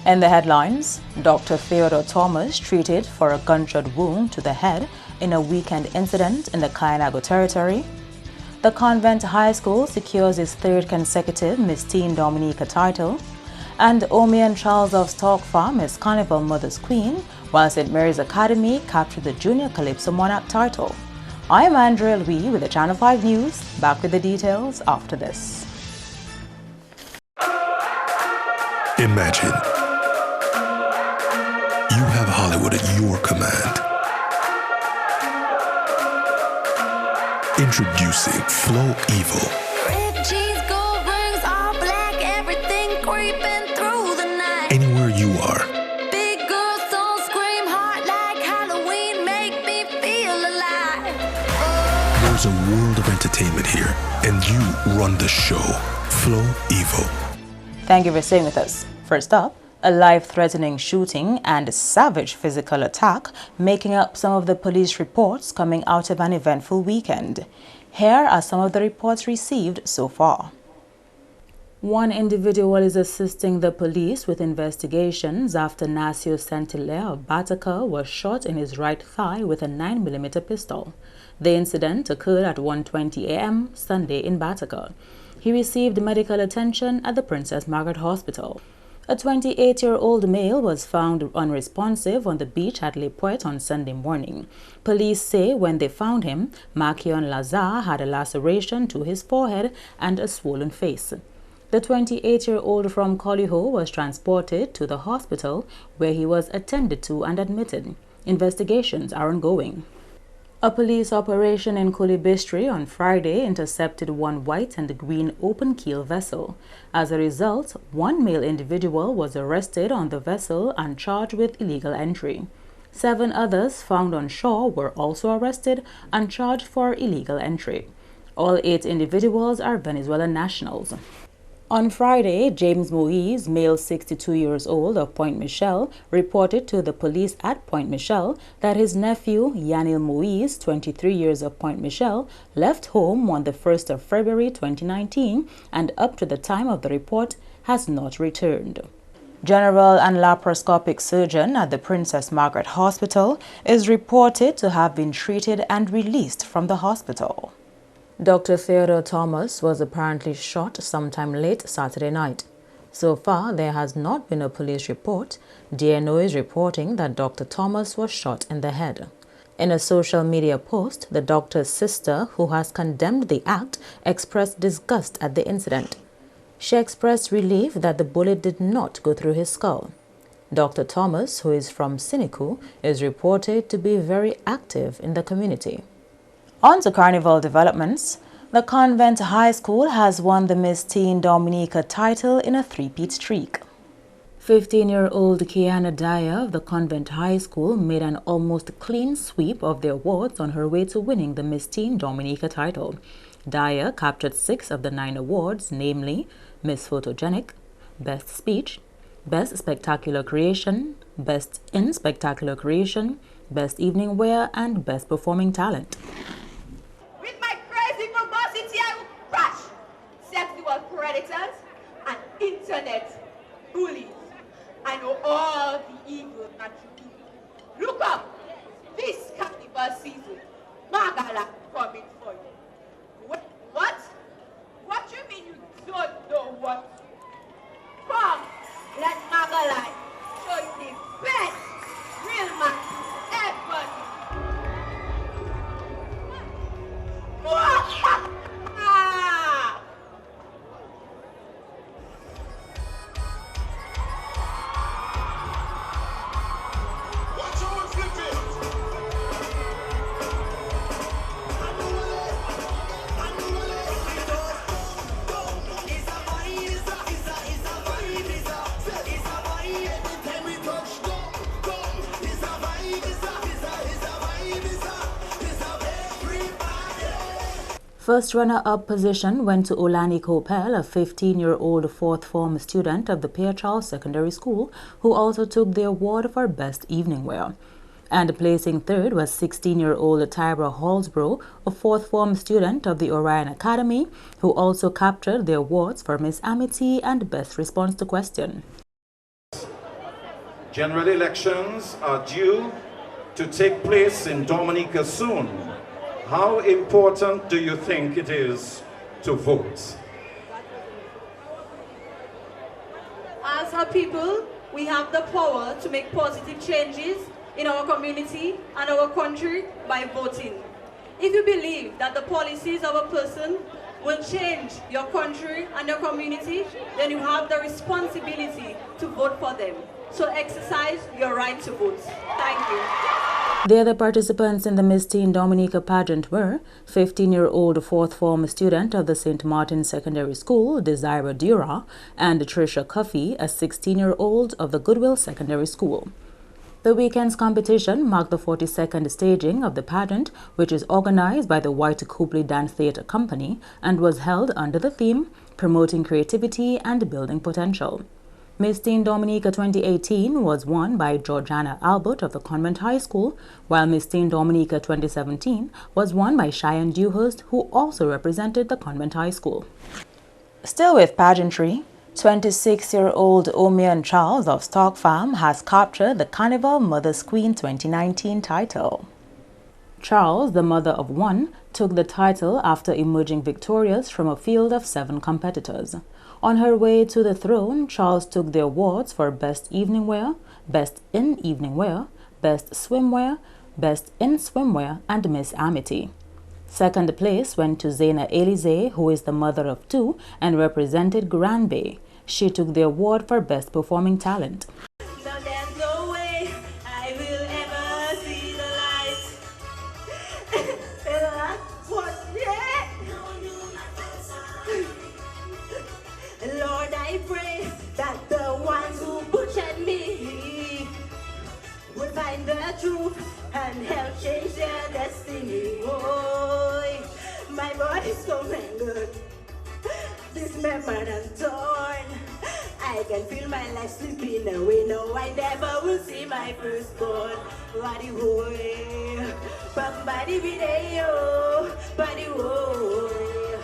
In the headlines, Dr. Theodore Thomas treated for a gunshot wound to the head in a weekend incident in the Kainago territory. The Convent High School secures its third consecutive Miss Teen Dominica title. And Omi and Charles of Stock Farm is Carnival Mother's Queen, while St. Mary's Academy captured the Junior Calypso Monarch title. I am Andrea Louis with the Channel 5 News. Back with the details after this. Imagine you have Hollywood at your command. Introducing Flow Evil. Red cheese, gold rings, all black, everything creeping through the night. Anywhere you are. Big girls don't scream hard like Halloween, make me feel alive. There's a world of entertainment here, and you run the show. Flow Evil. Thank you for staying with us. First up, a life-threatening shooting and savage physical attack making up some of the police reports coming out of an eventful weekend. Here are some of the reports received so far. One individual is assisting the police with investigations after Nasio Sentile of Bataka was shot in his right thigh with a 9mm pistol. The incident occurred at 1:20 a.m. Sunday in Bataka. He received medical attention at the Princess Margaret Hospital. A 28-year-old male was found unresponsive on the beach at Le Pointe on Sunday morning. Police say when they found him, Makion Lazar had a laceration to his forehead and a swollen face. The 28-year-old from Coliho was transported to the hospital where he was attended to and admitted. Investigations are ongoing. A police operation in Kulibistri on Friday intercepted one white and green open-keel vessel. As a result, one male individual was arrested on the vessel and charged with illegal entry. 7 others found on shore were also arrested and charged for illegal entry. All 8 individuals are Venezuelan nationals. On Friday, James Moise, male 62 years old of Point Michel, reported to the police at Point Michel that his nephew, Yanil Moise, 23 years of Point Michel, left home on the 1st of February 2019 and up to the time of the report has not returned. General and laparoscopic surgeon at the Princess Margaret Hospital is reported to have been treated and released from the hospital. Dr. Theodore Thomas was apparently shot sometime late Saturday night. So far, there has not been a police report. DNO is reporting that Dr. Thomas was shot in the head. In a social media post, the doctor's sister, who has condemned the act, expressed disgust at the incident. She expressed relief that the bullet did not go through his skull. Dr. Thomas, who is from Siniku, is reported to be very active in the community. On to carnival developments. The Convent High School has won the Miss Teen Dominica title in a 3-peat streak. 15-year-old Kiana Dyer of the Convent High School made an almost clean sweep of the awards on her way to winning the Miss Teen Dominica title. Dyer captured 6 of the 9 awards, namely Miss Photogenic, Best Speech, Best Spectacular Creation, Best in Spectacular Creation, Best Evening Wear, and Best Performing Talent. With my crazy verbosity, I will crush sexual predators and internet bullies. I know all the evil that you do. Look up, this carnival season, Magala coming for you. What? What you mean you don't know what? Come, let Magala show you the best real man ever. First runner-up position went to Olani Kopel, a 15-year-old 4th form student of the Pierre Charles Secondary School, who also took the award for Best Evening Wear. And placing third was 16-year-old Tyra Hallsborough, a 4th form student of the Orion Academy, who also captured the awards for Miss Amity and Best Response to Question. General elections are due to take place in Dominica soon. How important do you think it is to vote? As a people, we have the power to make positive changes in our community and our country by voting. If you believe that the policies of a person will change your country and your community, then you have the responsibility to vote for them. So exercise your right to vote. Thank you. The other participants in the Miss Teen Dominica pageant were 15-year-old 4th form student of the St. Martin Secondary School, Desira Dura, and Tricia Cuffey, a 16-year-old of the Goodwill Secondary School. The weekend's competition marked the 42nd staging of the pageant, which is organized by the White Copley Dance Theatre Company and was held under the theme, Promoting Creativity and Building Potential. Miss Teen Dominica 2018 was won by Georgiana Albert of the Convent High School, while Miss Teen Dominica 2017 was won by Cheyenne Dewhurst, who also represented the Convent High School. Still with pageantry, 26-year-old Omian Charles of Stock Farm has captured the Carnival Mother's Queen 2019 title. Charles, the mother of one, took the title after emerging victorious from a field of 7 competitors. On her way to the throne, Charles took the awards for Best Evening Wear, Best in Evening Wear, Best Swimwear, Best in Swimwear, and Miss Amity. Second place went to Zaina Elize, who is the mother of 2 and represented Grand Bay. She took the award for Best Performing Talent. Now there's no way I will ever see the light. What? Yeah. Lord, I pray that the ones who butchered me will find the truth and help change their destiny. Boy, my body's so mangled, dismembered and torn. I can feel my life slipping away. No, I never will see my firstborn. Body boy, body video, body boy,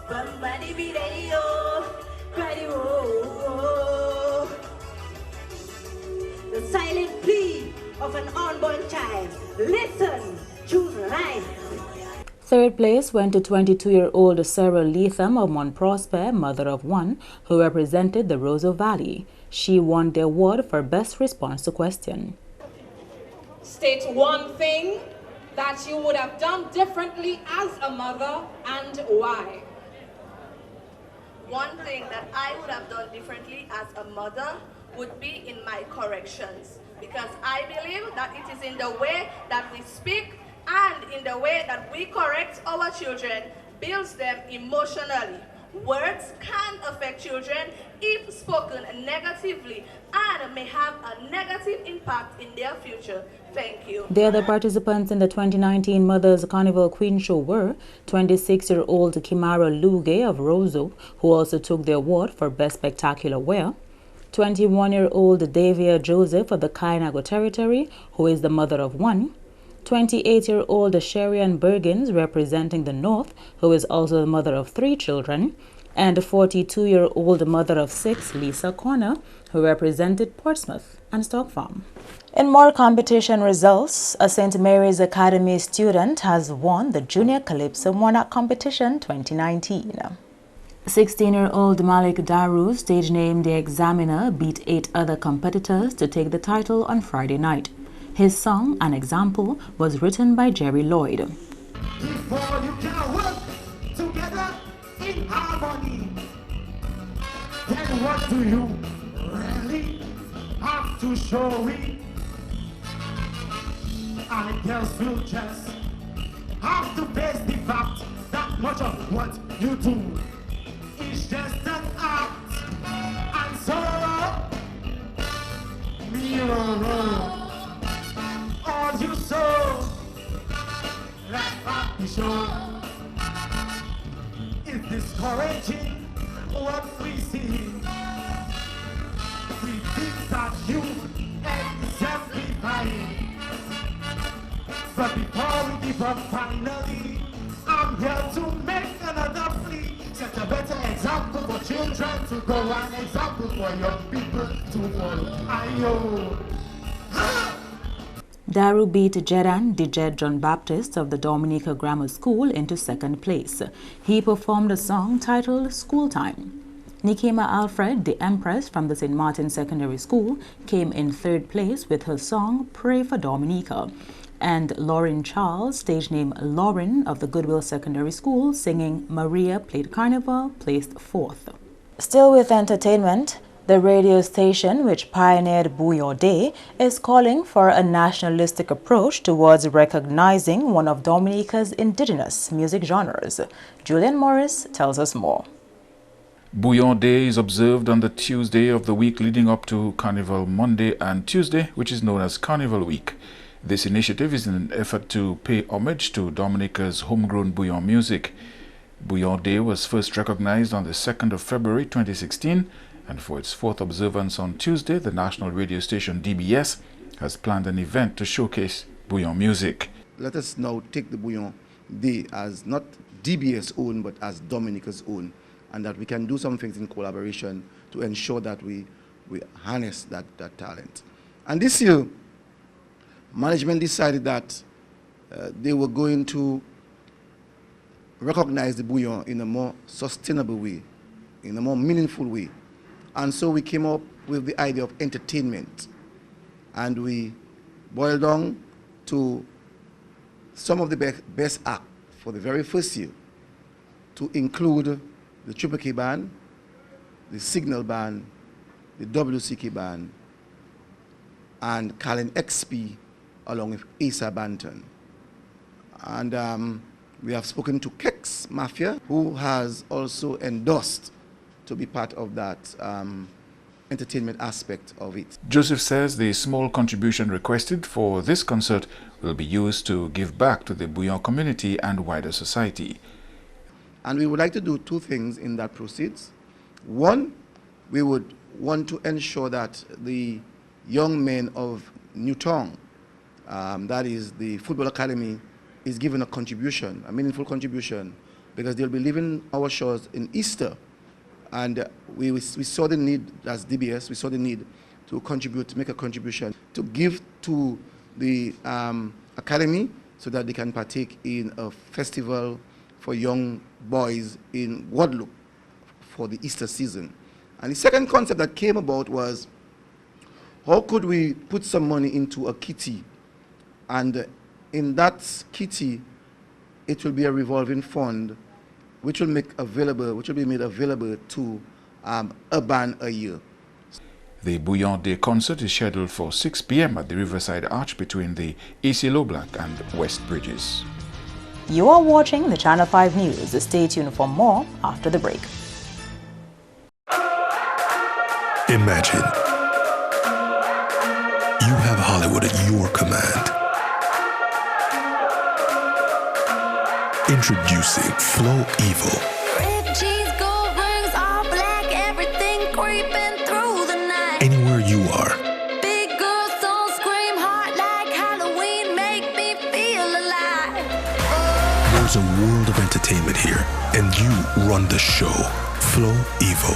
body video, body boy. The silent plea of an unborn child. Listen, choose life. Third place went to 22-year-old Sarah Leatham of Mount Prosper, mother of 1, who represented the Roseau Valley. She won the award for Best Response to Question. State one thing that you would have done differently as a mother and why. One thing that I would have done differently as a mother would be in my corrections, because I believe that it is in the way that we speak and in the way that we correct our children builds them emotionally. Words can affect children if spoken negatively and may have a negative impact in their future. Thank you. The other participants in the 2019 Mother's Carnival Queen Show were 26-year-old Kimara Luge of Roseau, who also took the award for Best Spectacular Wear, 21-year-old Davia Joseph of the Kainago Territory, who is the mother of 1, 28-year-old Sherian Bergens representing the North, who is also the mother of 3 children, and 42-year-old mother of 6, Lisa Corner, who represented Portsmouth and Stock Farm. In more competition results, a St. Mary's Academy student has won the Junior Calypso Monarch Competition 2019. 16-year-old Malik Daru, stage name The Examiner, beat 8 other competitors to take the title on Friday night. His song, An Example, was written by Jerry Lloyd. Before you can work together in harmony, then what do you really have to show me? I guess we'll just have to face the fact that much of what you do is just an act. And so, mirror all you sow, let that be shown. It's discouraging what we see. We think that you exemplify. But before we give up finally, I'm here to make another plea. Set a better example for children to go, an example for young people to follow. Ayo. Daru beat Jedan Dijed John Baptist of the Dominica Grammar School into second place. He performed a song titled School Time. Nikema Alfred, the Empress from the St. Martin Secondary School, came in third place with her song Pray for Dominica. And Lauren Charles, stage name Lauren of the Goodwill Secondary School, singing Maria Played Carnival, placed fourth. Still with entertainment, the radio station, which pioneered Bouillon Day, is calling for a nationalistic approach towards recognizing one of Dominica's indigenous music genres. Julian Morris tells us more. Bouillon Day is observed on the Tuesday of the week leading up to Carnival Monday and Tuesday, which is known as Carnival Week. This initiative is in an effort to pay homage to Dominica's homegrown bouillon music. Bouillon Day was first recognized on the 2nd of February 2016, and for its fourth observance on Tuesday, the national radio station DBS has planned an event to showcase bouillon music. Let us now take the Bouillon Day as not DBS own, but as Dominica's own, and that we can do some things in collaboration to ensure that we harness that talent. And this year, management decided that they were going to recognize the bouillon in a more sustainable way, in a more meaningful way. And so we came up with the idea of entertainment. And we boiled down to some of the best acts for the very first year, to include the Triple K Band, the Signal Band, the WCK Band, and Colin XP, along with Asa Banton. And we have spoken to Kex Mafia, who has also endorsed to be part of that entertainment aspect of it. Joseph says the small contribution requested for this concert will be used to give back to the bouillon community and wider society. And we would like to do two things in that proceeds. One, we would want to ensure that the young men of Newtown, that is the Football Academy, is given a contribution, a meaningful contribution, because they'll be leaving our shores in Easter. And we saw the need, as DBS, we saw the need to contribute, to make a contribution, to give to the Academy so that they can partake in a festival for young boys in Guadeloupe for the Easter season. And the second concept that came about was, how could we put some money into a kitty? And in that kitty, it will be a revolving fund which will be made available to a band a year. The Bouillon Day concert is scheduled for 6 p.m. at the Riverside Arch between the AC Loblanc and West Bridges. You are watching the Channel 5 News. Stay tuned for more after the break. Imagine you have Hollywood at your command. Introducing Flow Evil. Red cheese, gold rings, all black, everything creeping through the night. Anywhere you are, Big girls don't scream hard like Halloween, make me feel alive. there's a world of entertainment here, and you run the show. Flow Evil.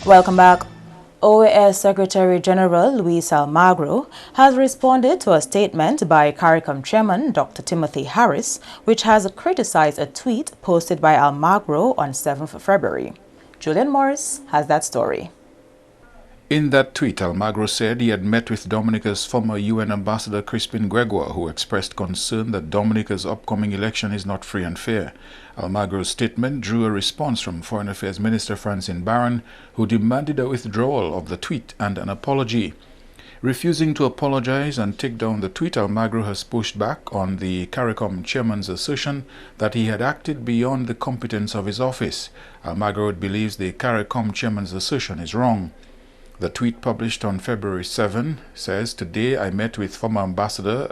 Welcome back. OAS Secretary General Luis Almagro has responded to a statement by CARICOM Chairman Dr. Timothy Harris, which has criticized a tweet posted by Almagro on 7th February. Julian Morris has that story. In that tweet, Almagro said he had met with Dominica's former UN Ambassador Crispin Gregoire, who expressed concern that Dominica's upcoming election is not free and fair. Almagro's statement drew a response from Foreign Affairs Minister Francine Barron, who demanded a withdrawal of the tweet and an apology. Refusing to apologize and take down the tweet, Almagro has pushed back on the CARICOM chairman's assertion that he had acted beyond the competence of his office. Almagro believes the CARICOM chairman's assertion is wrong. The tweet published on February 7 says, "Today I met with former ambassador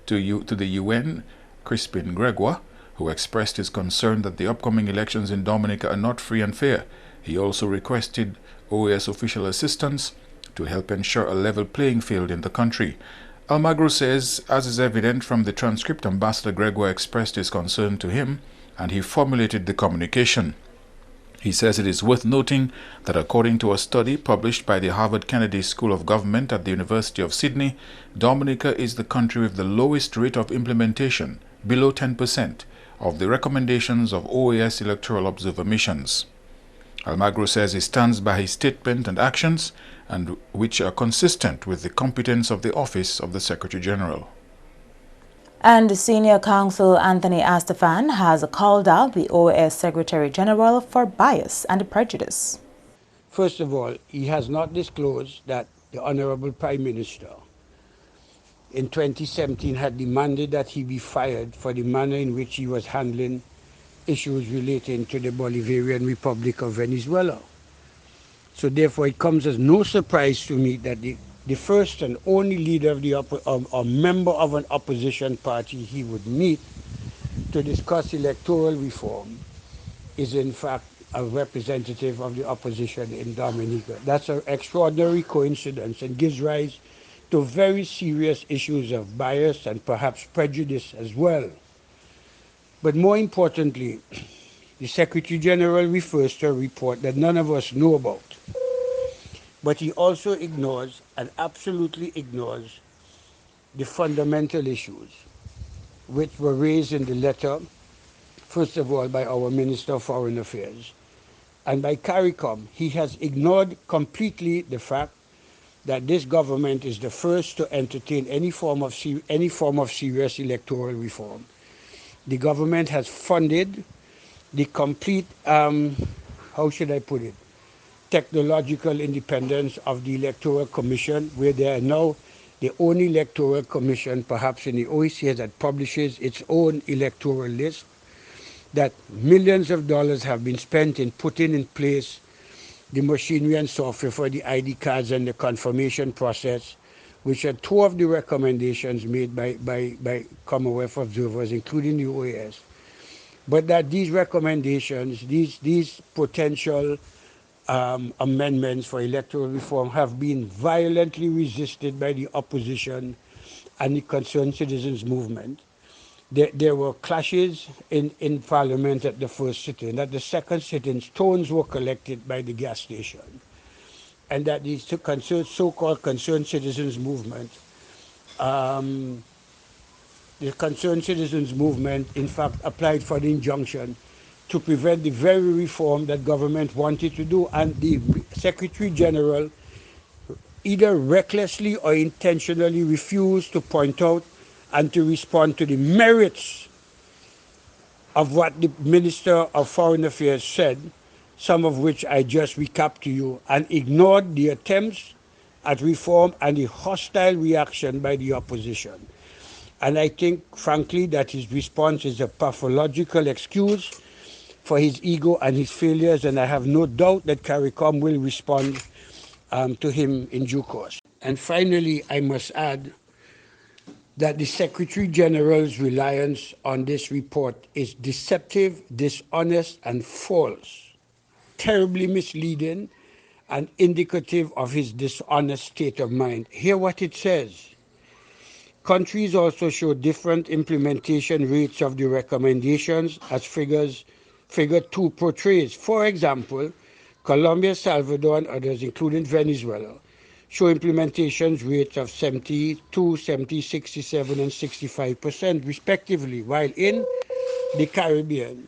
to the UN, Crispin Gregoire, who expressed his concern that the upcoming elections in Dominica are not free and fair. He also requested OAS official assistance to help ensure a level playing field in the country." Almagro says, as is evident from the transcript, Ambassador Gregoire expressed his concern to him and he formulated the communication. He says it is worth noting that according to a study published by the Harvard Kennedy School of Government at the University of Sydney, Dominica is the country with the lowest rate of implementation, below 10%, of the recommendations of OAS electoral observer missions. Almagro says he stands by his statement and actions, and which are consistent with the competence of the Office of the Secretary General. And Senior Counsel Anthony Astafan has called out the OAS Secretary General for bias and prejudice. First of all, he has not disclosed that the Honorable Prime Minister in 2017 had demanded that he be fired for the manner in which he was handling issues relating to the Bolivarian Republic of Venezuela. So therefore it comes as no surprise to me that the first and only leader of a member of an opposition party he would meet to discuss electoral reform is in fact a representative of the opposition in Dominica. That's an extraordinary coincidence and gives rise to very serious issues of bias and perhaps prejudice as well. But more importantly, the Secretary General refers to a report that none of us know about. But he also ignores and absolutely ignores the fundamental issues which were raised in the letter, first of all by our Minister of Foreign Affairs and by CARICOM. He has ignored completely the fact that this government is the first to entertain any form of serious electoral reform. The government has funded the complete, how should I put it, technological independence of the Electoral Commission, where they are now the only electoral commission, perhaps in the OECD, that publishes its own electoral list, that millions of dollars have been spent in putting in place the machinery and software for the ID cards and the confirmation process, which are two of the recommendations made by Commonwealth observers, including the OAS. But that these recommendations, these potential amendments for electoral reform have been violently resisted by the opposition and the concerned citizens movement. There were clashes in Parliament at the first sitting. At the second sitting, stones were collected by the gas station. And that the so-called concerned citizens movement, the concerned citizens movement, in fact, applied for the injunction to prevent the very reform that government wanted to do. And the Secretary General either recklessly or intentionally refused to point out and to respond to the merits of what the Minister of Foreign Affairs said, some of which I just recapped to you, and ignored the attempts at reform and the hostile reaction by the opposition. And I think, frankly, that his response is a pathological excuse for his ego and his failures, and I have no doubt that CARICOM will respond to him in due course. And finally, I must add that the Secretary General's reliance on this report is deceptive, dishonest, and false, terribly misleading, and indicative of his dishonest state of mind. Hear what it says. Countries also show different implementation rates of the recommendations as Figure 2 portrays. For example, Colombia, Salvador, and others, including Venezuela, show implementation rates of 72, 70, 67, and 65% respectively, while in the Caribbean,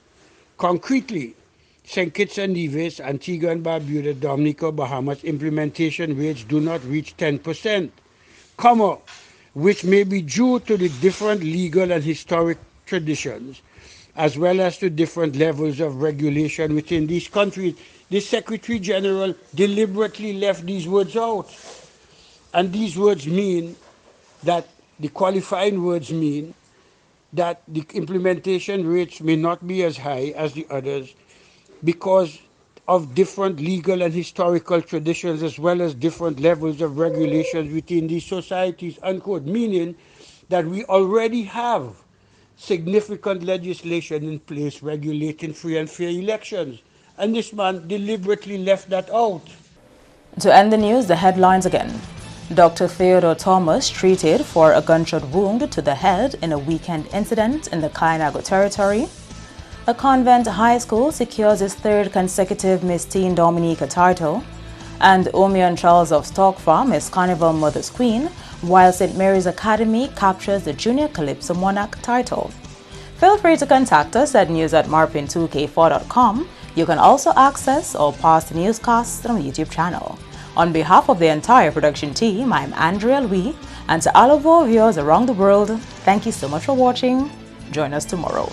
concretely, St. Kitts and Nevis, Antigua and Barbuda, Dominica, Bahamas, implementation rates do not reach 10%, which may be due to the different legal and historic traditions, as well as to different levels of regulation within these countries. The Secretary General deliberately left these words out. And these words mean that, the qualifying words mean that the implementation rates may not be as high as the others because of different legal and historical traditions, as well as different levels of regulations within these societies, unquote, meaning that we already have significant legislation in place regulating free and fair elections. And this man deliberately left that out. To end the news, the headlines again. Dr. Theodore Thomas treated for a gunshot wound to the head in a weekend incident in the Kainago territory. A convent high school secures its third consecutive Miss Teen Dominica title. And Omion Charles of Stock Farm is Carnival Mother's Queen, while St. Mary's Academy captures the Junior Calypso Monarch title. Feel free to contact us at news@MarpinNewsMon25thFeb2k19. You can also access or pause the newscasts on the YouTube channel. On behalf of the entire production team, I'm Andrea Louis, and to all of our viewers around the world, thank you so much for watching. Join us tomorrow.